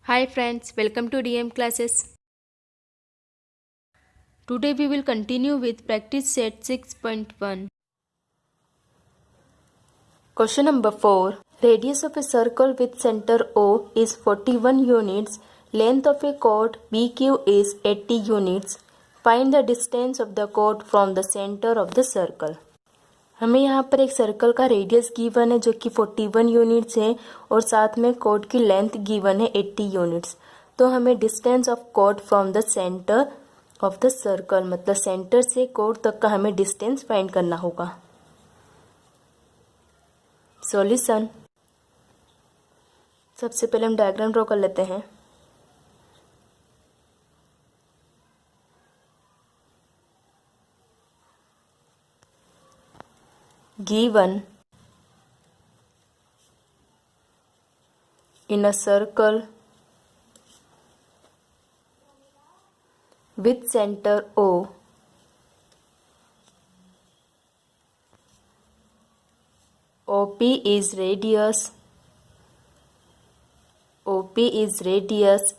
Hi friends, welcome to DM classes. Today we will continue with practice set 6.1. Question number 4. Radius of a circle with center O is 41 units. Length of a chord BQ is 80 units. Find the distance of the chord from the center of the circle. हमें यहाँ पर एक circle का radius given है जो कि 41 units है और साथ में कोड की लेंथ गिवन है 80 यूनिट्स। तो हमें distance of code from the centre of the circle मतलब सेंटर से कोड तक का हमें डिस्टेंस फाइंड करना होगा। सॉल्यूशन, सबसे पहले हम डायग्राम ड्रॉ कर लेते हैं। Given in a circle with center O, OP is radius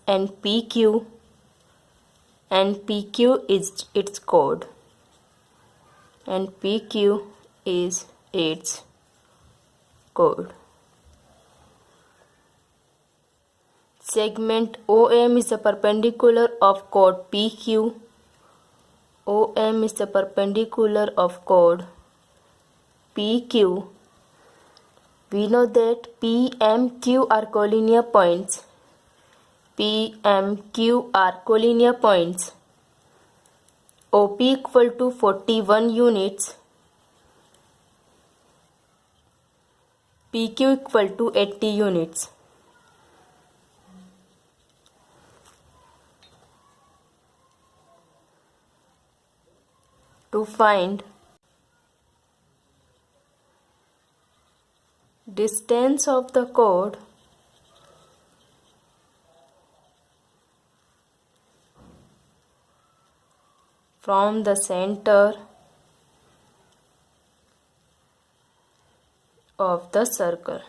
and PQ is its chord Segment OM is the perpendicular of chord PQ. OM is the perpendicular of chord PQ. We know that PMQ are collinear points. OP equal to 41 units. PQ equal to 80 units. To find distance of the chord from the center of the circle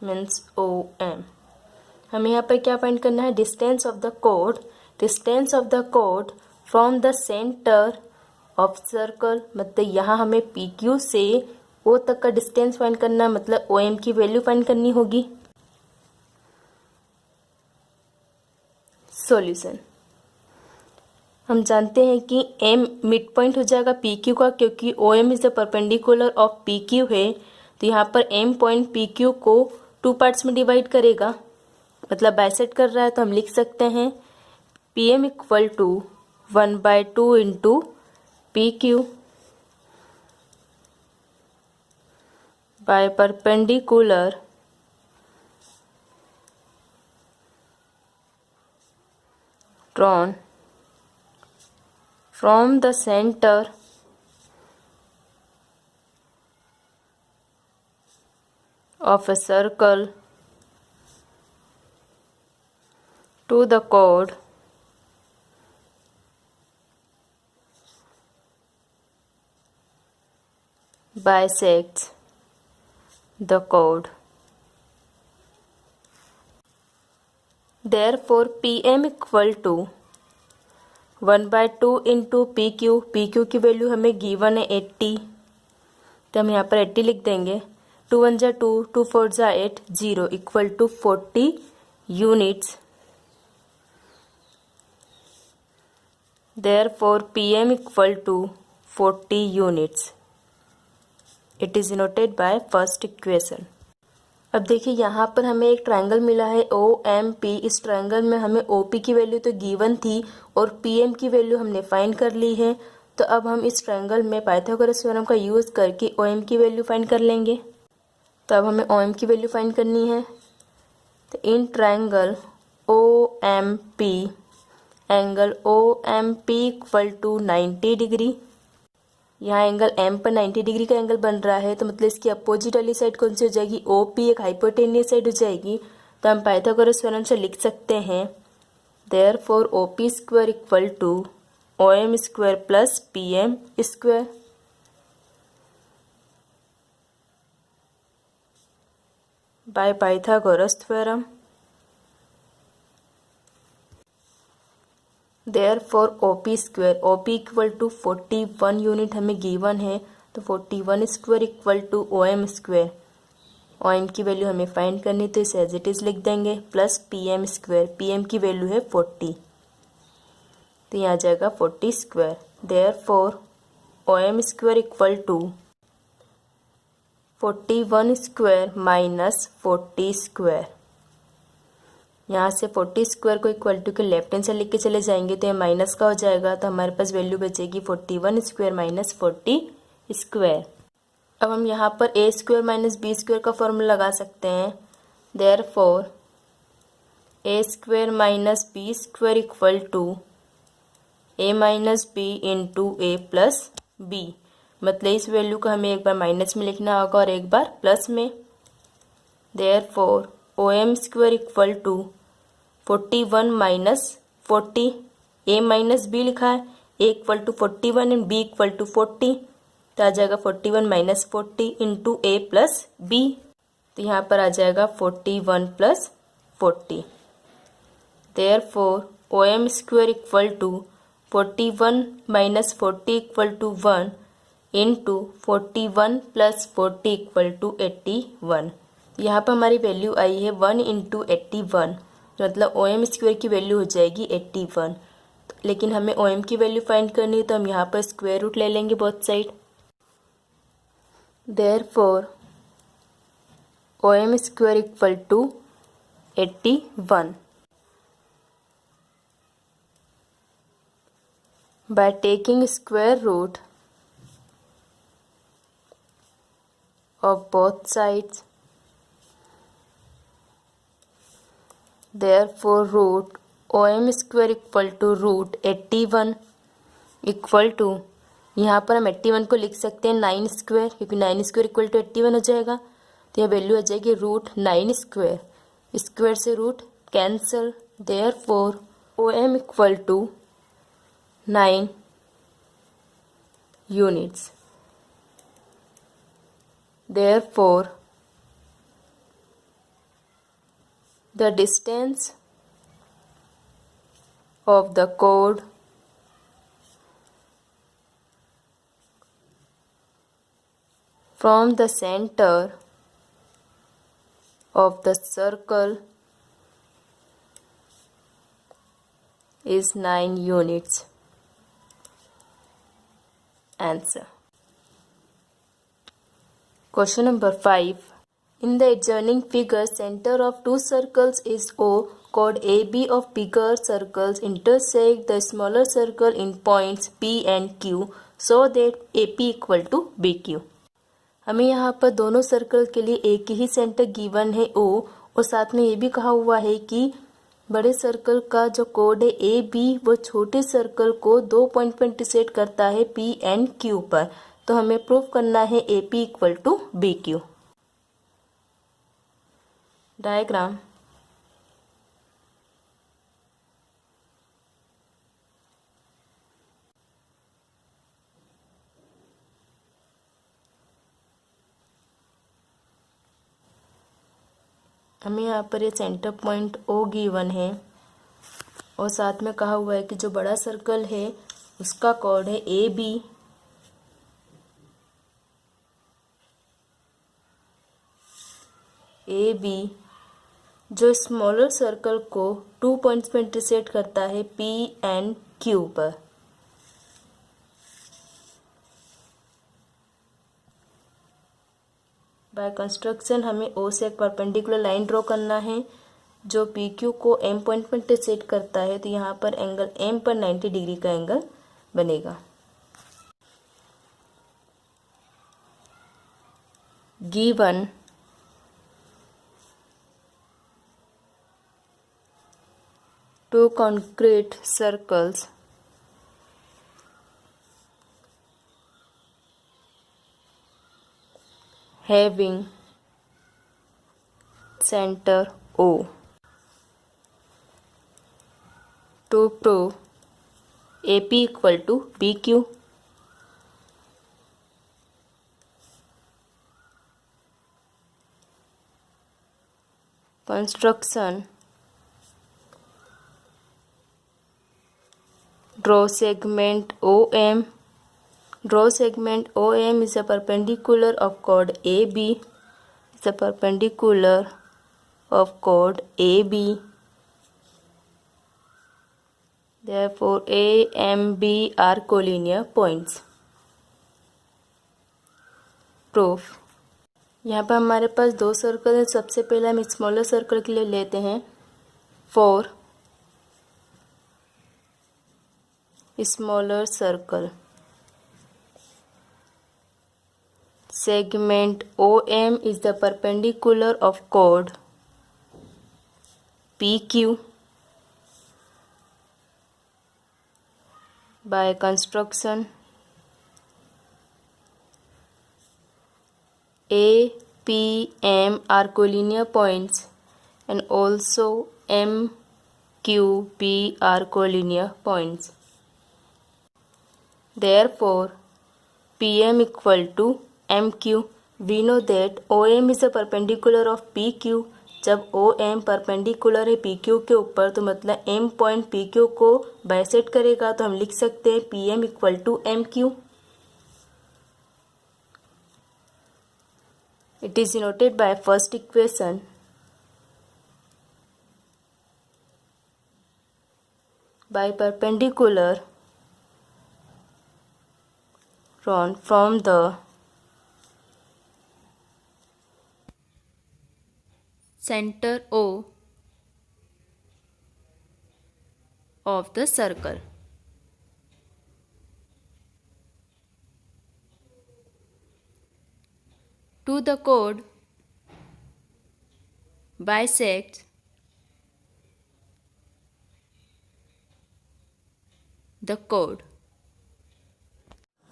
means OM। हमें यहाँ पर क्या find करना है? Distance of the code from the centre of circle मतलब यहाँ हमें PQ से O तक का डिस्टेंस फाइंड करना है मतलब OM की वैल्यू फाइंड करनी होगी। सॉल्यूशन, हम जानते हैं कि M मिड पॉइंट हो जाएगा PQ का क्योंकि OM is the perpendicular of PQ है। तो यहाँ पर M पॉइंट PQ को 2 पार्ट्स में डिवाइड करेगा मतलब बाइसेक्ट कर रहा है। तो हम लिख सकते हैं PM equal to 1/2 into PQ by perpendicular drawn from the center of a circle to the chord bisects the chord. Therefore, PM equal to 1/2 into PQ की वैल्यू हमें गिवन है 80। तो हम यहाँ पर 80 लिख देंगे। 2 1 जा 2, 2 4 जा 8, 0 equal to 40 units. Therefore, PM equal to 40 units. It is denoted by first equation. अब देखिए यहाँ पर हमें एक ट्रायंगल मिला है OMP। इस ट्रायंगल में हमें OP की वैल्यू तो गिवन थी और PM की वैल्यू हमने फाइंड कर ली है। तो अब हम इस ट्रायंगल में पाइथागोरस थ्योरम का यूज़ करके OM की वैल्यू फाइंड कर लेंगे। तो अब हमें OM की वैल्यू फाइंड करनी है। तो in triangle OMP angle OMP equal to 90 degree. यहाँ एंगल M पर 90 डिग्री का एंगल बन रहा है तो मतलब इसकी अपोजिट वाली साइड कौन सी हो जाएगी? OP एक हाइपोटेनियस साइड हो जाएगी। तो हम पाइथागोरस थ्योरम से लिख सकते हैं therefore OP square equal to OM square plus PM square. by Pythagoras theorem. Therefore OP square, OP equal to 41 unit हमें गिवन है, तो 41 square equal to OM square, OM की वैल्यू हमें फाइंड करनी, तो इसे एज इट इज़ लिख देंगे, प्लस PM स्क्वायर, PM की वैल्यू है 40, तो यहाँ आ जाएगा 40 square. Therefore OM square equal to 41 square minus 40 square. यहाँ से 40 स्क्वायर को इक्वल टू के लेफ्ट हैंड साइड लिख के चले जाएंगे तो ये माइनस का हो जाएगा, तो हमारे पास वैल्यू बचेगी 41 स्क्वायर माइनस 40 स्क्वायर। अब हम यहाँ पर A square minus B square का फॉर्मूला लगा सकते हैं। Therefore A square minus B square equal to A minus B into A plus B, मतलब इस वैल्यू को हमें एक बार माइनस में लिखना होगा और एक बार प्लस में। Therefore OM square equal to 41 minus 40, A minus B लिखा है, A equal to 41 and B equal to 40, तो आ जाएगा 41 minus 40 into A plus B, तो यहाँ पर आ जाएगा 41 plus 40। Therefore OM square equal to 41 minus 40 equal to 1 into 41 plus 40 equal to 81। यहाँ पर हमारी वैल्यू आई है 1 इंटू 81, मतलब OM स्क्वायर की वैल्यू हो जाएगी 81, लेकिन हमें OM की वैल्यू फाइंड करनी है, तो हम यहाँ पर स्क्वायर रूट ले लेंगे both side. Therefore OM square equal to 81। By taking square root of both sides, therefore root OM square equal to root 81 equal to, यहाँ पर हम 81 को लिख सकते हैं 9 स्क्वायर, क्योंकि 9 स्क्वायर इक्वल टू 81 हो जाएगा, तो यह वैल्यू आ जाएगी रूट 9 स्क्वायर, स्क्वायर से root cancel. Therefore OM equal to 9 units. Therefore, the distance of the chord from the center of the circle is 9 units. Answer. Question number 5. In the adjoining figure, center of two circles is O. Chord AB of bigger circles intersect the smaller circle in points P and Q so that AP equal to BQ. हमें यहाँ पर दोनों circle के लिए एक ही centre given है O, और साथ में ये भी कहा हुआ है कि बड़े सर्कल का जो कोड है ए बी वो छोटे सर्कल को 2 पॉइंट पर इंटरसेक्ट करता है पी एंड क्यू पर, तो हमें प्रूफ करना है A P equal to B Q. Diagram. हमें यहाँ पर ये सेंटर पॉइंट ओ गिवन है और साथ में कहा हुआ है कि जो बड़ा सर्कल है उसका कोड है ए बी, जो स्मॉलर सर्कल को 2 पॉइंट्स में इंटरसेक्ट करता है पी एंड क्यू पर। बाय कंस्ट्रक्शन हमें ओ से एक परपेंडिकुलर लाइन ड्रॉ करना है जो पी क्यू को एम पॉइंट पर इंटरसेक्ट करता है, तो यहाँ पर एंगल एम पर 90 डिग्री का एंगल बनेगा। Given two concrete circles having center O. To prove AP equal to BQ, construction, draw segment OM. Draw segment OM is a perpendicular of chord AB. It's a perpendicular of chord AB. Therefore, A, M, B are collinear points. Proof. यहाँ पर हमारे पास दो circle है. सबसे पहले हम smaller circle के लिए लेते हैं. For smaller circle, segment OM is the perpendicular of chord PQ by construction A, P, M are collinear points and also M, Q, P are collinear points. Therefore, PM equal to MQ. We know that OM is a perpendicular of PQ. जब OM perpendicular है PQ के ऊपर तो मतलब M point PQ को bisect करेगा, तो हम लिख सकते हैं PM equal to MQ. It is denoted by first equation. By perpendicular drawn from the center O of the circle to the chord bisects the chord.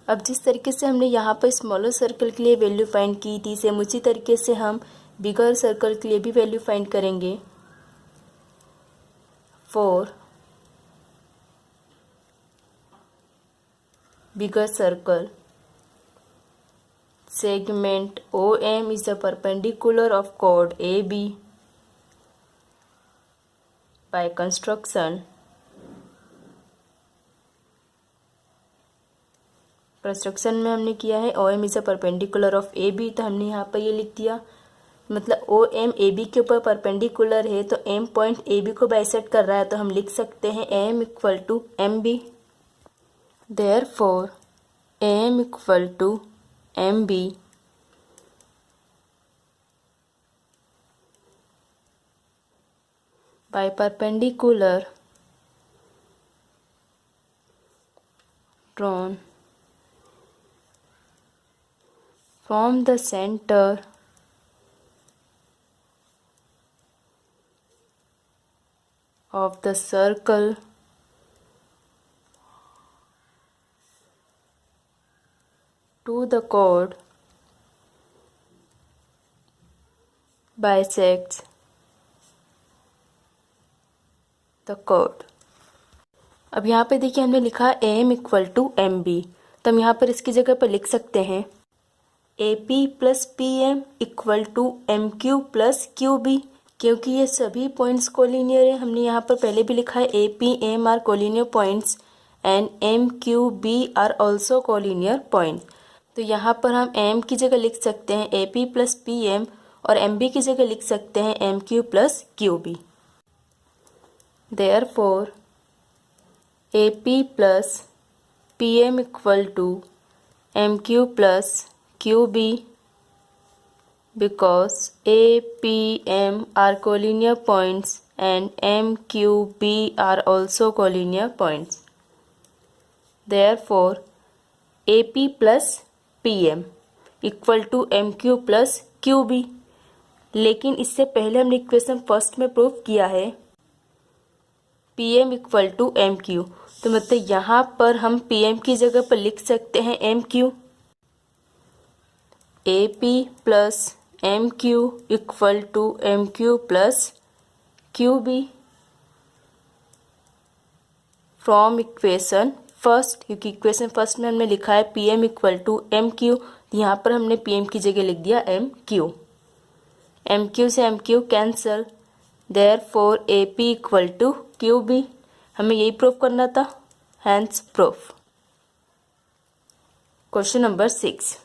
अब जिस तरीके से हमने यहाँ पर स्मॉलर सर्कल के लिए वैल्यू फाइंड की थी, सेम उसी तरीके से हम बिगर सर्कल के लिए भी वैल्यू फाइंड करेंगे. For bigger circle, segment OM is a perpendicular of chord AB by construction में हमने किया है OM is a perpendicular of AB, तो हमने यहाँ पर ये लिख दिया. मतलब OM AB के ऊपर परपेंडिकुलर है तो M पॉइंट AB को बाइसेक्ट कर रहा है, तो हम लिख सकते हैं AM equal to MB. Therefore, AM equal to MB. By perpendicular drawn from the center of the circle to the chord bisects the chord. अब यहाँ पे देखिए हमने लिखा AM इक्वल टू MB, तो हम यहाँ पर इसकी जगह पर लिख सकते हैं AP plus PM equal to MQ plus QB, क्योंकि ये सभी पॉइंट्स कोलिनियर है. हमने यहाँ पर पहले भी लिखा है AP M are collinear points and MQB are also collinear point. तो यहाँ पर हम M की जगह लिख सकते हैं AP प्लस PM और MB की जगह लिख सकते हैं MQ plus QB. Therefore, AP plus PM equal to MQ plus QB because A, P, M are collinear points and M, Q, B are also collinear points. Therefore, AP plus PM equal to MQ plus QB. लेकिन इससे पहले हमने equation first में prove किया है PM equal to MQ, तो मतलब यहाँ पर हम PM की जगह पर लिख सकते हैं MQ. AP plus MQ equal to MQ plus QB from equation first, क्योंकि इक्वेशन फर्स्ट में हमने लिखा है PM इक्वल टू MQ, यहाँ पर हमने PM की जगह लिख दिया MQ. MQ से MQ cancel, therefore AP equal to QB। हमें यही प्रूव करना था, hence proof. Question number 6,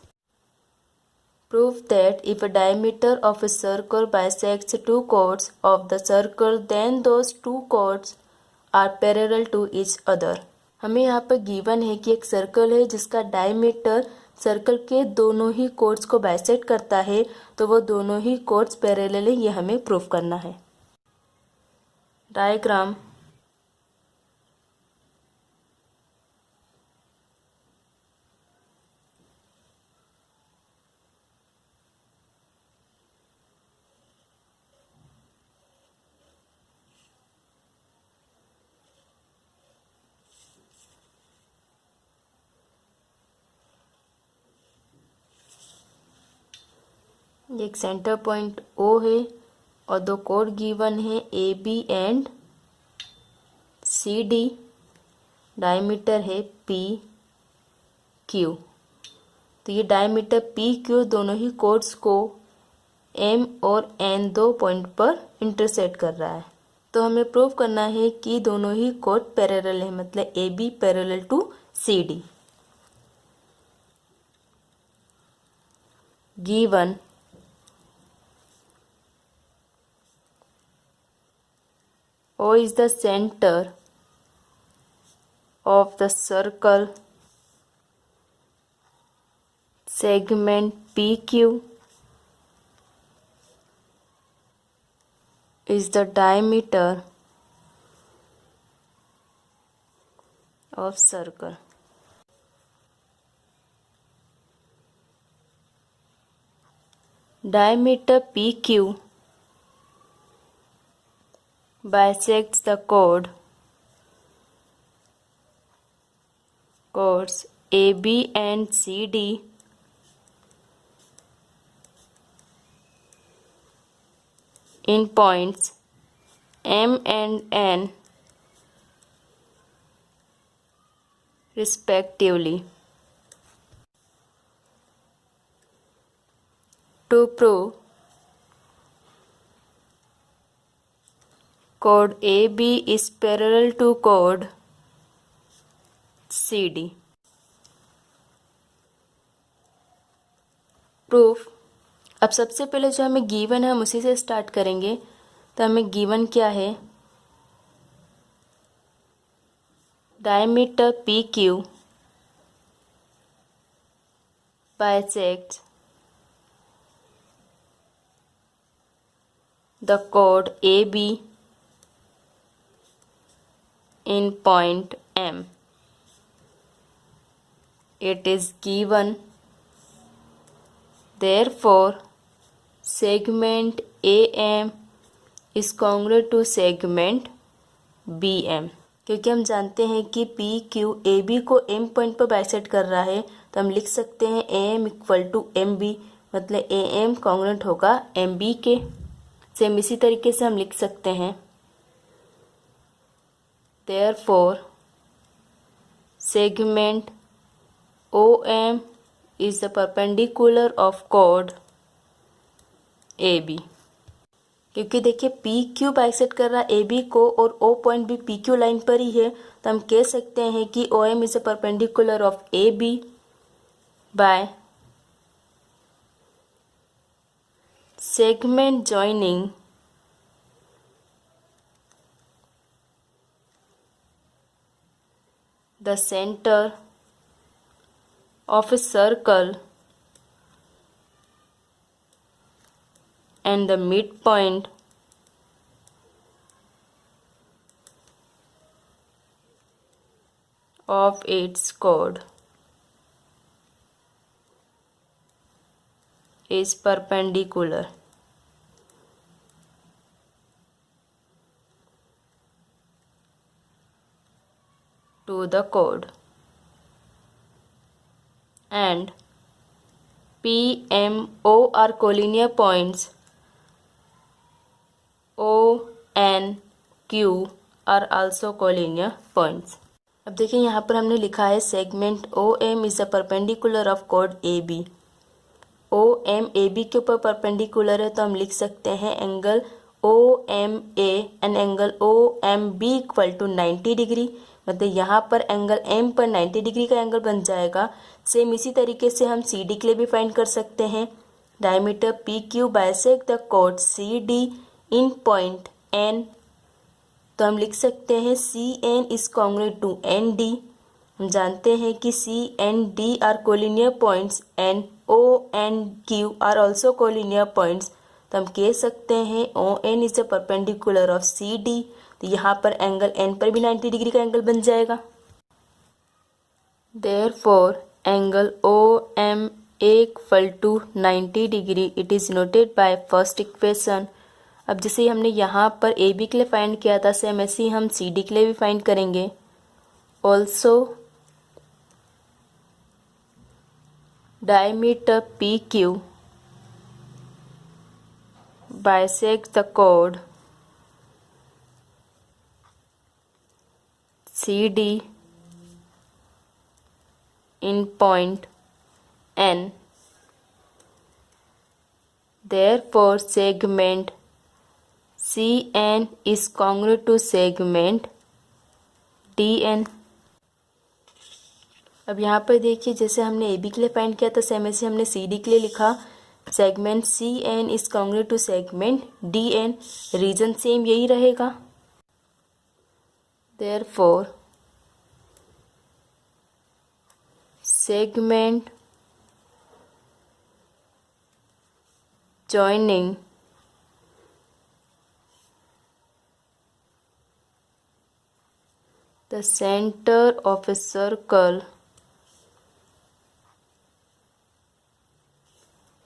prove that if a diameter of a circle bisects two chords of the circle then those two chords are parallel to each other। हमें यहाँ पर given है कि एक सर्कल है जिसका डायमीटर सर्कल के दोनों ही कोर्ड्स को बाइसेक्ट करता है, तो वो दोनों ही कोर्ड्स पैरेलल है, ये हमें प्रूव करना है। डायग्राम, ये एक सेंटर पॉइंट O है और दो कोड गिवन है AB एंड CD। डायमीटर है PQ। तो ये डायमीटर PQ दोनों ही कोड्स को M और N दो पॉइंट पर इंटरसेक्ट कर रहा है। तो हमें प्रूव करना है कि दोनों ही कोड पैरेलल है, मतलब AB parallel to CD। Given O is the center of the circle, segment PQ is the diameter of circle। Diameter PQ bisects the chords AB and CD in points M and N respectively। To prove chord AB is parallel to chord CD। Proof, अब सबसे पहले जो हमें given है हम उसी से start करेंगे। तो हमें गिवन क्या है, diameter PQ bisects the chord AB in point M। It is given, therefore segment AM is congruent to segment BM। क्योंकि हम जानते हैं कि PQ AB को M पॉइंट पर बाइसेक्ट कर रहा है, तो हम लिख सकते हैं AM इक्वल टू MB, मतलब AM कॉन्ग्रुएंट होगा MB के। सेम इसी तरीके से हम लिख सकते हैं therefore segment OM is the perpendicular of chord AB। क्योंकि देखिए PQ बाइसेक्ट कर रहा है AB को और O पॉइंट भी PQ लाइन पर ही है, तो हम कह सकते हैं कि OM is a perpendicular of AB by segment joining the center of a circle and the midpoint of its chord is perpendicular to the chord and P, M, O are collinear points, O, N, Q are also collinear points। अब देखिए यहाँ पर हमने लिखा है segment OM is a perpendicular of chord AB। OM AB के ऊपर perpendicular है, तो हम लिख सकते हैं angle OMA and angle OMB equal to 90 degree, मतलब यहाँ पर एंगल M पर 90 डिग्री का एंगल बन जाएगा। सेम इसी तरीके से हम CD के लिए भी फाइंड कर सकते हैं। डायमीटर PQ बाइसेक्ट द कोड CD इन पॉइंट N, तो हम लिख सकते हैं CN is congruent to ND। हम जानते हैं कि CND are collinear points and ONQ are also collinear points, तो हम कह सकते हैं ON is the perpendicular of CD, तो यहाँ पर एंगल N पर भी 90 डिग्री का एंगल बन जाएगा। Therefore angle OMA equal to 90 degree, it is noted by first equation. अब जैसे हमने यहाँ पर AB के लिए फाइंड किया था, सेम ऐसे ही हम CD के लिए भी फाइंड करेंगे। Also diameter PQ bisects the chord CD in point N. Therefore, segment CN is congruent to segment DN. अब यहाँ पर देखिए, जैसे हमने AB के लिए फाइंड किया था, सेम ऐसे हमने CD के लिए लिखा। Segment CN is congruent to segment DN, reason same यही रहेगा। Therefore segment joining the center of a circle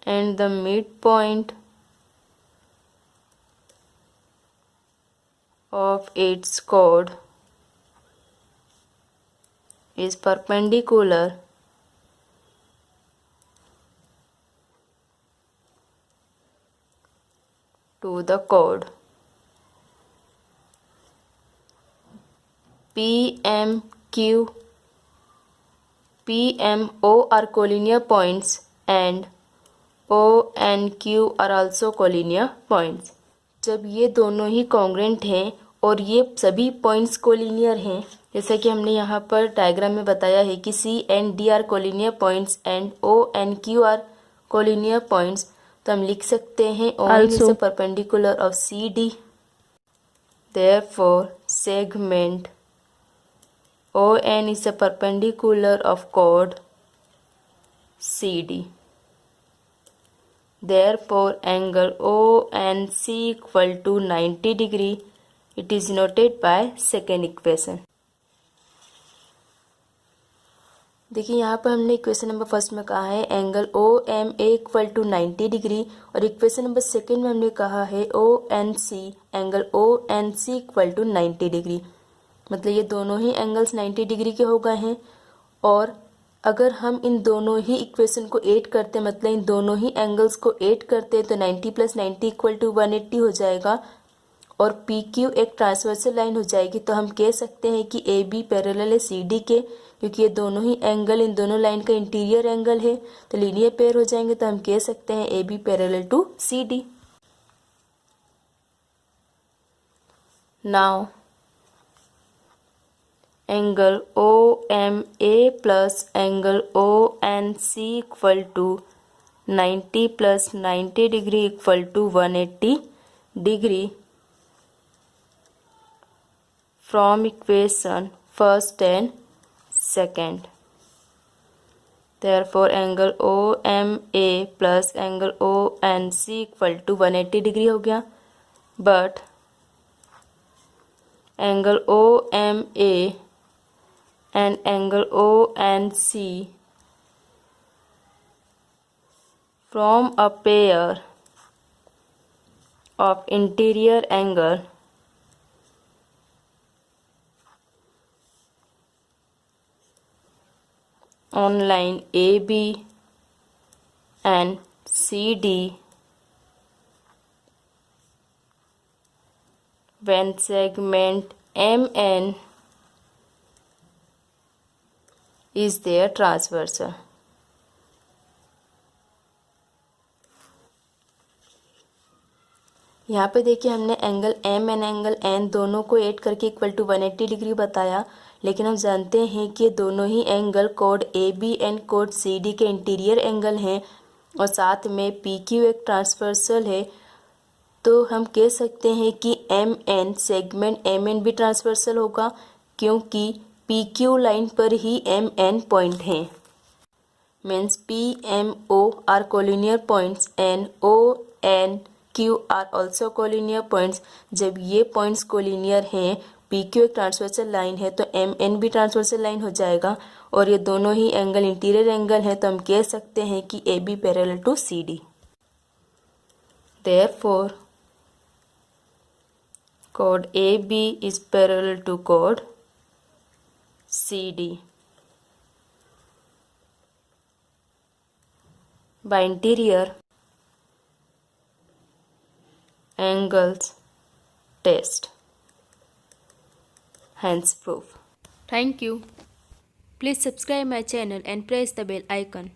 and the midpoint of its chord is perpendicular to the chord. PMQ, PMO are collinear points and ONQ are also collinear points. जब ये दोनों ही congruent हैं और ये सभी points collinear हैं, जैसा कि हमने यहाँ पर डायग्राम में बताया है कि CND are collinear points and ONQ are collinear points, तो हम लिख सकते हैं ON is a perpendicular of CD. Therefore, segment ON is a perpendicular of chord CD. Therefore, angle ONC equal to 90 degree. It is noted by second equation. देखिए यहाँ पर हमने equation number first में कहा है angle OMA equal to 90 degree, और equation number second में हमने कहा है ONC, angle ONC equal to 90 degree, मतलब ये दोनों ही एंगल्स 90 डिग्री के हो गए हैं। और अगर हम इन दोनों ही इक्वेशन को ऐड करते हैं, मतलब इन दोनों ही एंगल्स को ऐड करते हैं, तो 90 + 90 इक्वल टू 180 हो जाएगा, और PQ एक ट्रांसवर्सल लाइन हो जाएगी। तो हम कह सकते हैं कि AB पैरेलल है CD के, क्योंकि ये दोनों ही एंगल इन दोनों लाइन का इंटीरियर एंगल है, तो लीनियर पेयर हो जाएंगे। तो हम कह सकते हैं AB parallel to CD। Now angle OMA plus angle ONC equal to 90 + 90 degree equal to 180 degree from equation first and second. Therefore, angle OMA plus angle ONC equal to 180 degree हो गया, but angle OMA and angle ONC from a pair of interior angle on line AB and CD when segment MN is their transversal. यहाँ पे देखिए हमने angle M and angle N दोनों को add करके equal to 180 degree बताया, लेकिन हम जानते हैं कि दोनों ही angle code A B and code C D के इंटीरियर एंगल हैं और साथ में पी क्यू एक ट्रांसवर्सल है। तो हम कह सकते हैं कि M N segment M N भी ट्रांसवर्सल होगा, क्योंकि पी क्यू लाइन पर ही एम एन पॉइंट हैं। Means P M O are collinear points and O N Q are also collinear points. जब ये पॉइंट्स कोलिनियर हैं, पी क्यू एक ट्रांसवर्सल लाइन है, तो एम एन भी ट्रांसवर्सल लाइन हो जाएगा और ये दोनों ही एंगल इंटीरियर एंगल है, तो हम कह सकते हैं कि A B parallel to C D. Therefore, chord AB is parallel to chord CD by interior angles test. Hence proof. Thank you. Please subscribe my channel and press the bell icon.